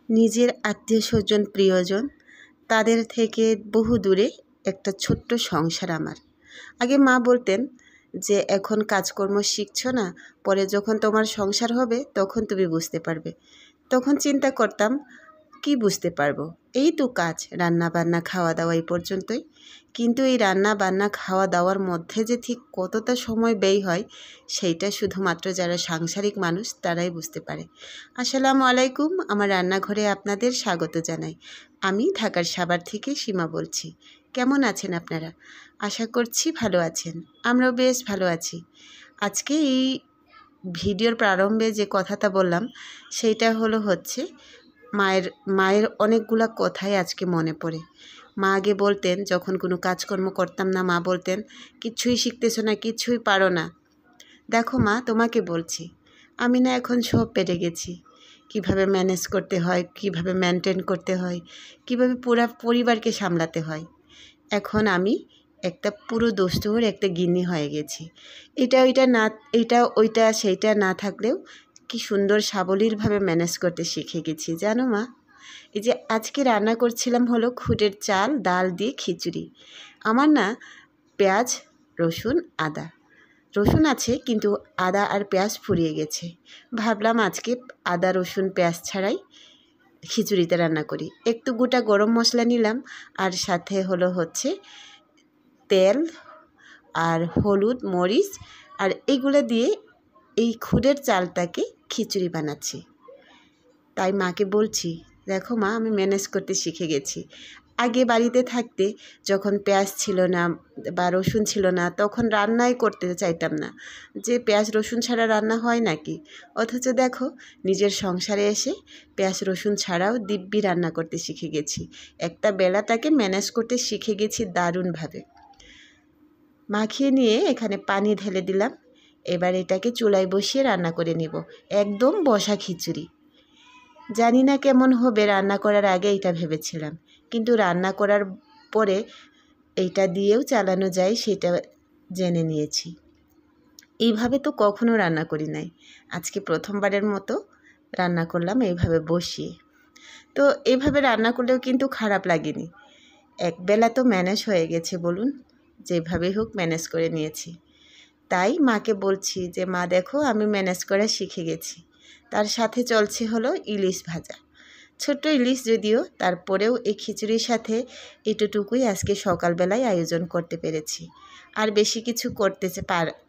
নিজের আত্মীয়স্বজন প্রিয়জন তাদের থেকে বহু দূরে একটা ছোট্ট সংসার আমার। আগে মা বলতেন যে এখন কাজকর্ম শিখছো না, পরে যখন তোমার সংসার হবে তখন তুমি বুঝতে পারবে। তখন চিন্তা করতাম কি বুঝতে পারবো, এই তো কাজ, রান্না বান্না খাওয়া দাওয়া এই পর্যন্তই। কিন্তু এই রান্না বান্না খাওয়া দাওয়ার মধ্যে যে ঠিক কতটা সময় ব্যয় হয় সেইটা শুধুমাত্র যারা সাংসারিক মানুষ তারাই বুঝতে পারে। আসসালামু আলাইকুম, আমার রান্নাঘরে আপনাদের স্বাগত জানাই। আমি ঢাকার সাভার থেকে সীমা বলছি। কেমন আছেন আপনারা? আশা করছি ভালো আছেন। আমরাও বেশ ভালো আছি। আজকে এই ভিডিওর প্রারম্ভে যে কথাটা বললাম সেইটা হচ্ছে মায়ের অনেকগুলা কথাই আজকে মনে পড়ে। মা আগে বলতেন, যখন কোনো কাজকর্ম করতাম না মা বলতেন, কিচ্ছুই শিখতেছো না, কিচ্ছুই পারো না। দেখো মা, তোমাকে বলছি, আমি না এখন সব পেরে গেছি। কিভাবে ম্যানেজ করতে হয়, কিভাবে মেনটেন করতে হয়, কিভাবে পুরো পরিবারকে সামলাতে হয়। এখন আমি একটা পুরো দস্তুর একটা গিন্নি হয়ে গেছি। এটা ওইটা সেইটা না থাকলেও কি সুন্দর সাবলীলভাবে ম্যানেজ করতে শিখে গেছি জানো মা। এই যে আজকে রান্না করছিলাম হলো খুদের চাল ডাল দিয়ে খিচুড়ি। আমার না পেঁয়াজ রসুন আদা, রসুন আছে কিন্তু আদা আর পেঁয়াজ ফুরিয়ে গেছে। ভাবলাম আজকে আদা রসুন পেঁয়াজ ছাড়াই খিচুড়িতে রান্না করি। একটু গোটা গরম মশলা নিলাম, আর সাথে হচ্ছে তেল আর হলুদ মরিচ, আর এইগুলো দিয়ে এই খুদের চালটাকে খিচুড়ি বানাচ্ছি। তাই মাকে বলছি, দেখো মা, আমি ম্যানেজ করতে শিখে গেছি। আগে বাড়িতে থাকতে যখন পেঁয়াজ ছিল না বা রসুন ছিল না তখন রান্নাই করতে চাইতাম না, যে পেঁয়াজ রসুন ছাড়া রান্না হয় নাকি। অথচ দেখো নিজের সংসারে এসে পেঁয়াজ রসুন ছাড়াও দিব্যি রান্না করতে শিখে গেছি। একটা বেলাটাকে ম্যানেজ করতে শিখে গেছি দারুণভাবে। মাখিয়ে নিয়ে এখানে পানি ঢেলে দিলাম। এবার এটাকে চুলায় বসিয়ে রান্না করে নিব। একদম বসা খিচুড়ি। জানি না কেমন হবে, রান্না করার আগে এটা ভেবেছিলাম, কিন্তু রান্না করার পরে এইটা দিয়েও চালানো যায় সেটা জেনে নিয়েছি। এইভাবে তো কখনো রান্না করি নাই, আজকে প্রথমবারের মতো রান্না করলাম এইভাবে বসিয়ে। তো এইভাবে রান্না করলেও কিন্তু খারাপ লাগেনি। একবেলা তো ম্যানেজ হয়ে গেছে বলুন, যেভাবে হোক ম্যানেজ করে নিয়েছি। তাই মাকে বলছি যে মা দেখো, আমি ম্যানেজ করা শিখে গেছি। তার সাথে চলছে ইলিশ ভাজা। ছোট্ট ইলিশ যদিও, তারপরেও এই খিচুড়ির সাথে এটুকুই আজকে সকালবেলায় আয়োজন করতে পেরেছি। আর বেশি কিছু করতে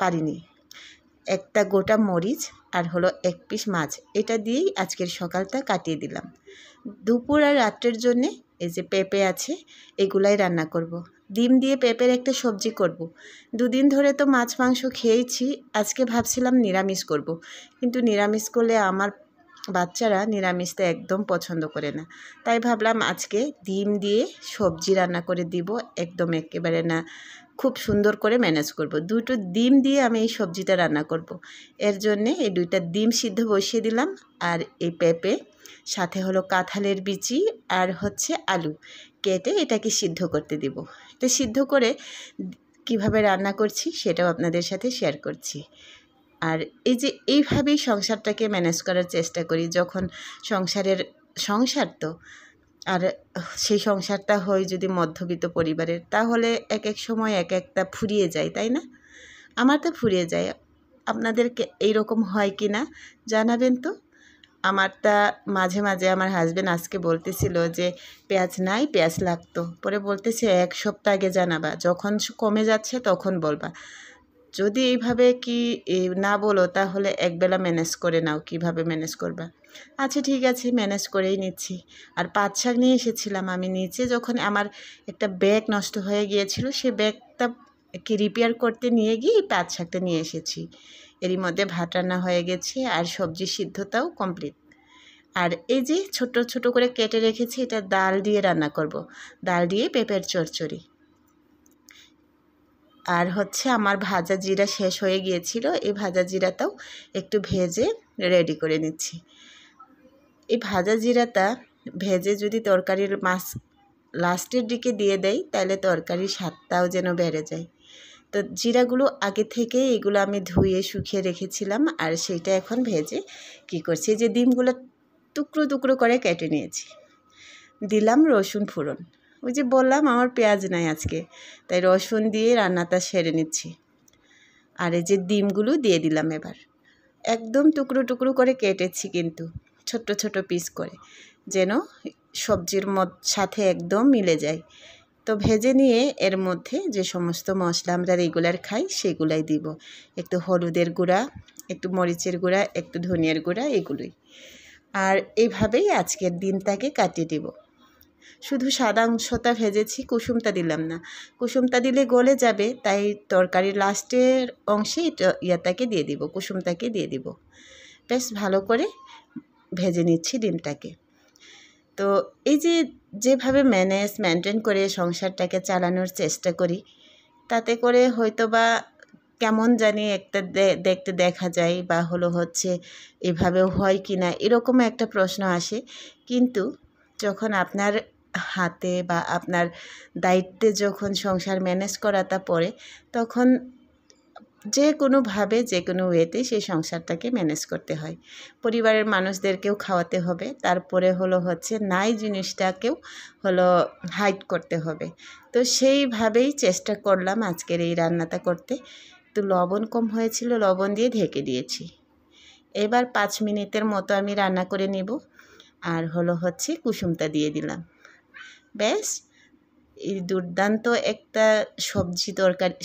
পারিনি। একটা গোটা মরিচ আর এক পিস মাছ, এটা দিয়েই আজকের সকালটা কাটিয়ে দিলাম। দুপুর আর রাত্রের জন্যে এই যে পেঁপে আছে, এগুলাই রান্না করব। ডিম দিয়ে পেঁপের একটা সবজি করব। দুদিন ধরে তো মাছ মাংস খেয়েছি, আজকে ভাবছিলাম নিরামিষ করব। কিন্তু নিরামিষ করলে আমার বাচ্চারা নিরামিষটা একদম পছন্দ করে না। তাই ভাবলাম আজকে ডিম দিয়ে সবজি রান্না করে দিব। একদম একেবারে না, খুব সুন্দর করে ম্যানেজ করব। দুটো ডিম দিয়ে আমি এই সবজিটা রান্না করব। এর জন্যে এই দুইটা ডিম সিদ্ধ বসিয়ে দিলাম। আর এই পেঁপে সাথে কাঁঠালের বিচি আর আলু কেটে এটাকে সিদ্ধ করতে দিব। এটা সিদ্ধ করে কিভাবে রান্না করছি সেটাও আপনাদের সাথে শেয়ার করছি। আর এই যে এইভাবেই সংসারটাকে ম্যানেজ করার চেষ্টা করি। যখন সংসার তো, আর সেই সংসারটা হয় যদি মধ্যবিত্ত পরিবারের, তাহলে এক এক সময় এক একটা ফুরিয়ে যায়, তাই না? আমার তো ফুরিয়ে যায়। আপনাদেরকে এইরকম হয় কি না জানাবেন তো। আমারটা মাঝে মাঝে আমার হাজব্যান্ড আজকে বলতেছিল যে পেঁয়াজ নাই, পেঁয়াজ লাগতো। পরে বলতেছে এক সপ্তাহ আগে জানাবা, যখন কমে যাচ্ছে তখন বলবা। যদি এইভাবে না বলো তাহলে একবেলা ম্যানেজ করে নাও, কিভাবে ম্যানেজ করবা। আচ্ছা ঠিক আছে, ম্যানেজ করেই নিচ্ছি। আর পাট শাক নিয়ে এসেছিলাম আমি নিচে, যখন আমার একটা ব্যাগ নষ্ট হয়ে গিয়েছিল, সে ব্যাগটা রিপেয়ার করতে নিয়ে গিয়ে পাট শাকটা নিয়ে এসেছি। এরই মধ্যে ভাত রান্না হয়ে গেছে আর সবজি সিদ্ধটাও কমপ্লিট। আর এই যে ছোট ছোট করে কেটে রেখেছি, এটা ডাল দিয়ে রান্না করব। ডাল দিয়ে পেঁপের চচ্চড়ি। আর আমার ভাজা জিরা শেষ হয়ে গিয়েছিল, এই ভাজা জিরাটাও একটু ভেজে রেডি করে নিচ্ছি। এই ভাজা জিরাটা ভেজে যদি তরকারির মাছ লাস্টের দিকে দিয়ে দেয় তাহলে তরকারির স্বাদটাও যেন বেড়ে যায়। তো জিরাগুলো আগে থেকে আমি ধুয়ে শুকিয়ে রেখেছিলাম, আর সেইটা এখন ভেজে করছি। যে ডিমগুলো টুকরো টুকরো করে কেটে নিয়েছি। দিলাম রসুন ফোড়ন। ওই যে বললাম আমার পেঁয়াজ নাই আজকে, তাই রসুন দিয়ে রান্নাটা সেরে নিচ্ছি। আর এই যে ডিমগুলো দিয়ে দিলাম এবার। একদম টুকরো টুকরো করে কেটেছি, কিন্তু ছোট ছোট পিস করে, যেন সবজির সাথে একদম মিলে যায়। তো ভেজে নিয়ে এর মধ্যে যে সমস্ত মশলা আমরা রেগুলার খাই সেগুলাই দিব। একটু হলুদের গুঁড়া, একটু মরিচের গুঁড়া, একটু ধনিয়ার গুঁড়া, এগুলোই। আর এইভাবেই আজকের দিনটাকে কাটিয়ে দিব। শুধু সাদা অংশটা ভেজেছি, কুসুমটা দিলাম না। কুসুমটা দিলে গলে যাবে, তাই তরকারির লাস্টের অংশে ইয়াটাকে দিয়ে দিব, কুসুমটাকে দিয়ে দিব। বেশ ভালো করে ভেজে নিচ্ছি ডিমটাকে। তো এই যে যেভাবে মেনটেন করে সংসারটাকে চালানোর চেষ্টা করি, তাতে করে হয়তো বা কেমন জানি একটা দেখতে দেখা যায়, বা হচ্ছে এভাবেও হয় কি না, এরকম একটা প্রশ্ন আসে। কিন্তু যখন আপনার হাতে বা আপনার দায়িত্বে যখন সংসার ম্যানেজ করাটা পড়ে, তখন যে কোনোভাবে যে কোনো ওয়েতে সেই সংসারটাকে ম্যানেজ করতে হয়। পরিবারের মানুষদেরকেও খাওয়াতে হবে, তারপরে হচ্ছে নাই জিনিসটাকেও হাইড করতে হবে। তো সেইভাবেই চেষ্টা করলাম আজকের এই রান্নাটা করতে। তো লবণ কম হয়েছিল, লবণ দিয়ে ঢেকে দিয়েছি। এবার 5 মিনিটের মতো আমি রান্না করে নিব। আর হচ্ছে কুসুমটা দিয়ে দিলাম। ব্যাস, এই দুর্দান্ত একটা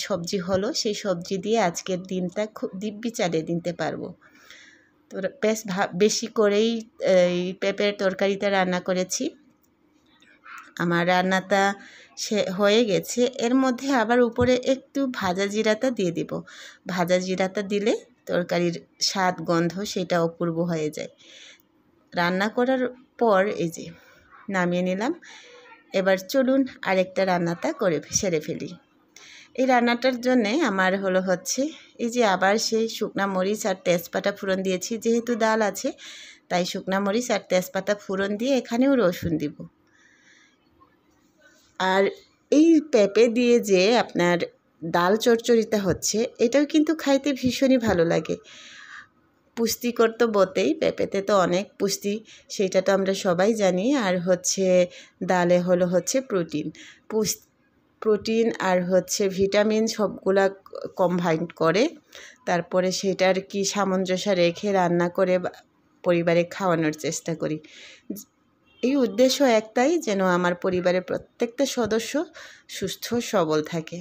সবজি হলো। সেই সবজি দিয়ে আজকের দিনটা খুব দিব্যি চালিয়ে দিতে পারবো। তো বেশ বেশি করেই এই পেঁপের তরকারিটা রান্না করেছি। আমার রান্নাটা হয়ে গেছে। এর মধ্যে আবার উপরে একটু ভাজা জিরাটা দিয়ে দিব। ভাজা জিরাটা দিলে তরকারির স্বাদ গন্ধ সেটা অপূর্ব হয়ে যায়। রান্না করার পর এই যে নামিয়ে নিলাম। এবার চলুন আরেকটা রান্নাটা করে সেরে ফেলি। এই রান্নাটার জন্যে আমার হচ্ছে এই যে আবার সেই শুকনা মরিচ আর তেজপাতা ফোড়ন দিয়েছি। যেহেতু ডাল আছে, তাই শুকনা মরিচ আর তেজপাতা ফোড়ন দিয়ে এখানেও রসুন দিব। আর এই পেঁপে দিয়ে যে আপনার ডাল চচ্চড়িটা হচ্ছে, এটাও কিন্তু খাইতে ভীষণই ভালো লাগে। পুষ্টিকর তো বটেই, পেঁপেতে তো অনেক পুষ্টি, সেটা তো আমরা সবাই জানি। আর ডালে হচ্ছে প্রোটিন আর ভিটামিন সবগুলা কম্বাইন্ড করে, তারপরে সেটার কি সামঞ্জস্য রেখে রান্না করে পরিবারে খাওয়ানোর চেষ্টা করি। এই উদ্দেশ্য একটাই, যেন আমার পরিবারের প্রত্যেকটা সদস্য সুস্থ সবল থাকে।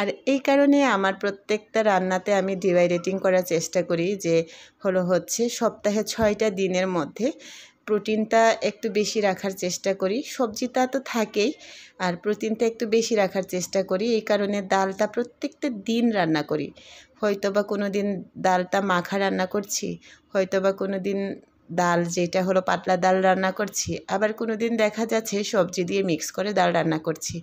আর এই কারণে আমার প্রত্যেকটা রান্নাতে আমি ডিভাইডেটিং করার চেষ্টা করি, যে হচ্ছে সপ্তাহে 6টা দিনের মধ্যে প্রোটিনটা একটু বেশি রাখার চেষ্টা করি। সবজিটা তো থাকেই, আর প্রোটিনটা একটু বেশি রাখার চেষ্টা করি। এই কারণে ডালটা প্রত্যেকটা দিন রান্না করি। হয়তো বা কোনো দিন ডালটা মাখা রান্না করছি, হয়তো বা কোনো দিন ডাল যেটা পাতলা ডাল রান্না করছি, আবার কোনো দিন দেখা যাচ্ছে সবজি দিয়ে মিক্স করে ডাল রান্না করছি,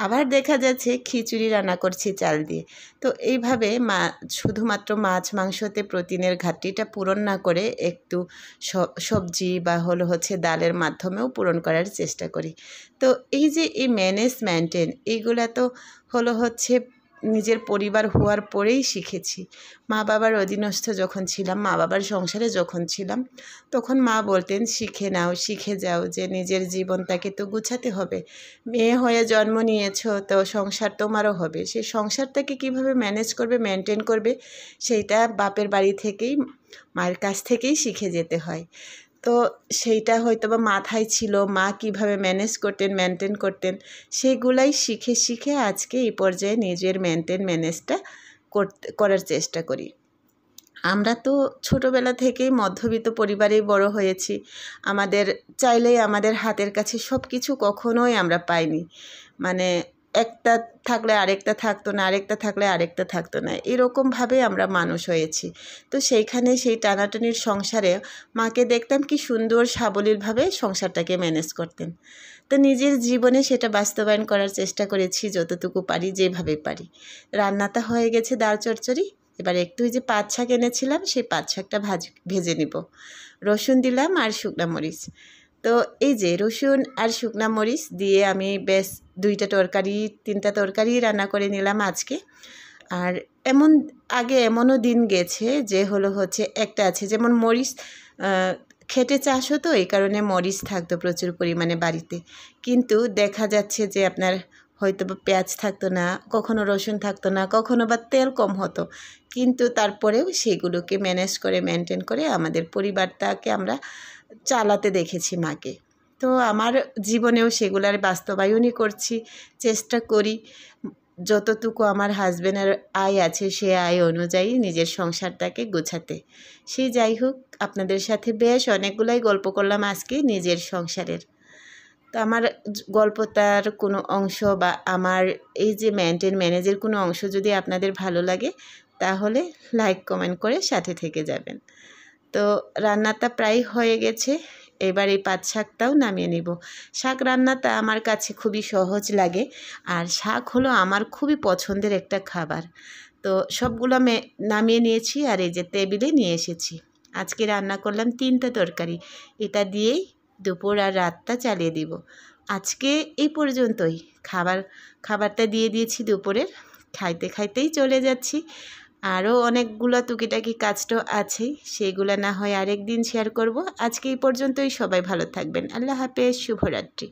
আবার দেখা যাচ্ছে খিচুড়ি রান্না করছি চাল দিয়ে। তো এইভাবে শুধুমাত্র মাছ মাংসতে প্রোটিনের ঘাটতিটা পূরণ না করে একটু সবজি বা হচ্ছে ডালের মাধ্যমেও পূরণ করার চেষ্টা করি। তো এই যে এই মেনটেন, এইগুলা তো হচ্ছে নিজের পরিবার হওয়ার পরেই শিখেছি। মা বাবার অধীনস্থ যখন ছিলাম, মা বাবার সংসারে যখন ছিলাম, তখন মা বলতেন শিখে নাও, শিখে যাও, যে নিজের জীবনটাকে তো গুছাতে হবে। মেয়ে হয়ে জন্ম নিয়েছ, তো সংসার তোমারও হবে। সেই সংসারটাকে কিভাবে ম্যানেজ করবে, মেনটেন করবে, সেইটা বাপের বাড়ি থেকেই, মায়ের কাছ থেকেই শিখে যেতে হয়। তো সেইটা হয়তো বা মাথায় ছিল, মা কিভাবে মেনটেন করতেন, সেগুলাই শিখে শিখে আজকে এই পর্যায়ে নিজের ম্যানেজটা করার চেষ্টা করি। আমরা তো ছোটোবেলা থেকেই মধ্যবিত্ত পরিবারেই বড় হয়েছি। আমাদের চাইলেই আমাদের হাতের কাছে সব কিছু কখনোই আমরা পাইনি। মানে একটা থাকলে আরেকটা থাকতো না, আরেকটা থাকলে আরেকটা থাকতো না, এরকমভাবে আমরা মানুষ হয়েছি। তো সেইখানে সেই টানাটানির সংসারে মাকে দেখতাম কি সুন্দর সাবলীলভাবে সংসারটাকে ম্যানেজ করতেন। তো নিজের জীবনে সেটা বাস্তবায়ন করার চেষ্টা করেছি যতটুকু পারি, যেভাবে পারি। রান্নাটা হয়ে গেছে ডাল চচ্চড়ি। এবার একটু যে পাট শাক এনেছিলাম, সেই পাট শাকটা ভেজে নিব। রসুন দিলাম আর শুকনা মরিচ। তো এই যে রসুন আর শুকনা মরিচ দিয়ে আমি বেশ 3টা তরকারি রান্না করে নিলাম আজকে। আর আগে এমনও দিন গেছে যে হচ্ছে একটা আছে, যেমন মরিচ খেটে চাষ হতো, এই কারণে মরিচ থাকতো প্রচুর পরিমাণে বাড়িতে। কিন্তু দেখা যাচ্ছে যে আপনার হয়তো বা পেঁয়াজ থাকতো না, কখনো রসুন থাকতো না, কখনো বা তেল কম হতো। কিন্তু তারপরেও সেগুলোকে ম্যানেজ করে মেনটেন করে আমাদের পরিবারটাকে আমরা চালাতে দেখেছি মাকে। তো আমার জীবনেও সেগুলার বাস্তবায়নই করছি, চেষ্টা করি যতটুকু আমার হাজবেন্ডের আয় আছে সে আয় অনুযায়ী নিজের সংসারটাকে গোছাতে। সে যাই হোক, আপনাদের সাথে বেশ অনেকগুলাই গল্প করলাম আজকে নিজের সংসারের। তো আমার গল্পটার কোনো অংশ বা আমার এই যে ম্যানেজের কোনো অংশ যদি আপনাদের ভালো লাগে তাহলে লাইক কমেন্ট করে সাথে থেকে যাবেন। তো রান্নাটা প্রায় হয়ে গেছে, এবার এই পাট শাকটাও নামিয়ে নিব। শাক রান্নাটা আমার কাছে খুবই সহজ লাগে, আর শাক হলো আমার খুবই পছন্দের একটা খাবার। তো সবগুলো নামিয়ে নিয়েছি, আর এই যে টেবিলে নিয়ে এসেছি। আজকে রান্না করলাম 3টা তরকারি, এটা দিয়েই দুপুর আর রাতটা চালিয়ে দিব। আজকে এই পর্যন্তই। খাবারটা দিয়ে দিয়েছি দুপুরের, খাইতে খাইতেই চলে যাচ্ছি। আরও অনেকগুলো টুকিটাকি কাজ তো আছেই, সেগুলো না হয় আরেক দিন শেয়ার করব। আজকে এই পর্যন্তই। সবাই ভালো থাকবেন। আল্লাহ হাফেজ, শুভরাত্রি।